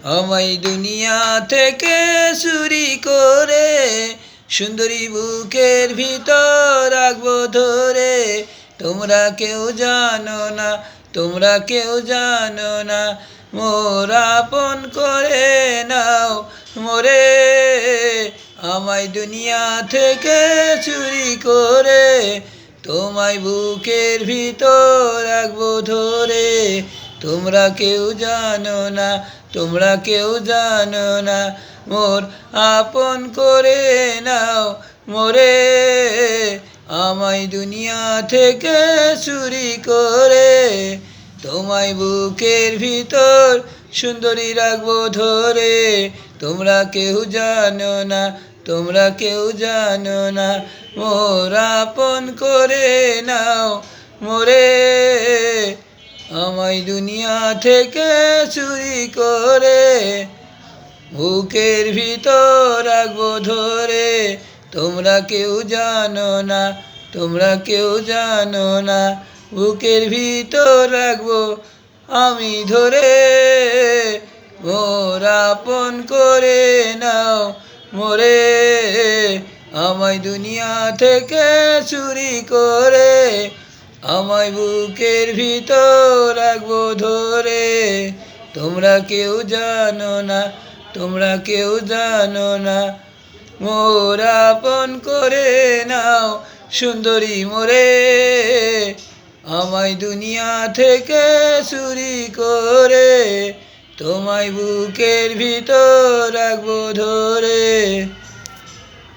আমায় দুনিয়া থেকে চুরি করে সুন্দরী বুকের ভিতর রাখবো ধরে। তোমরা কেউ জানো না, তোমরা কেউ জানো না, মোর আপন করে নাও মোরে। আমায় দুনিয়া থেকে চুরি করে তোমায় বুকের ভিতর রাখবো ধরে। তোমরা কেউ জানো না, তোমরা কেউ জানো না, মোর আপন করে নাও মোরে। আমায় দুনিয়া থেকে চুরি করে তোমায় বুকের ভিতর সুন্দরী রাখবো ধরে। তোমরা কেউ জানো না, তোমরা কেউ জানো না, মোর আপন করে নাও মোরে। আমায় দুনিয়া থেকে চুরি করে বুকের ভিতর রাখবো ধরে। তোমরা কেউ জানো না, তোমরা কেউ জানো না, বুকের ভিতর রাখবো আমি ধরে। মোর আপন করে নাও মোরে। আমায় দুনিয়া থেকে চুরি করে আমায় বুকের ভিতর রাখবো ধরে। তোমরা কেউ জানো না, তোমরা কেউ জানো না, মোর আপন করে নাও সুন্দরী মোরে। আমায় দুনিয়া থেকে চুরি করে তোমায় বুকের ভিতর রাখবো ধরে।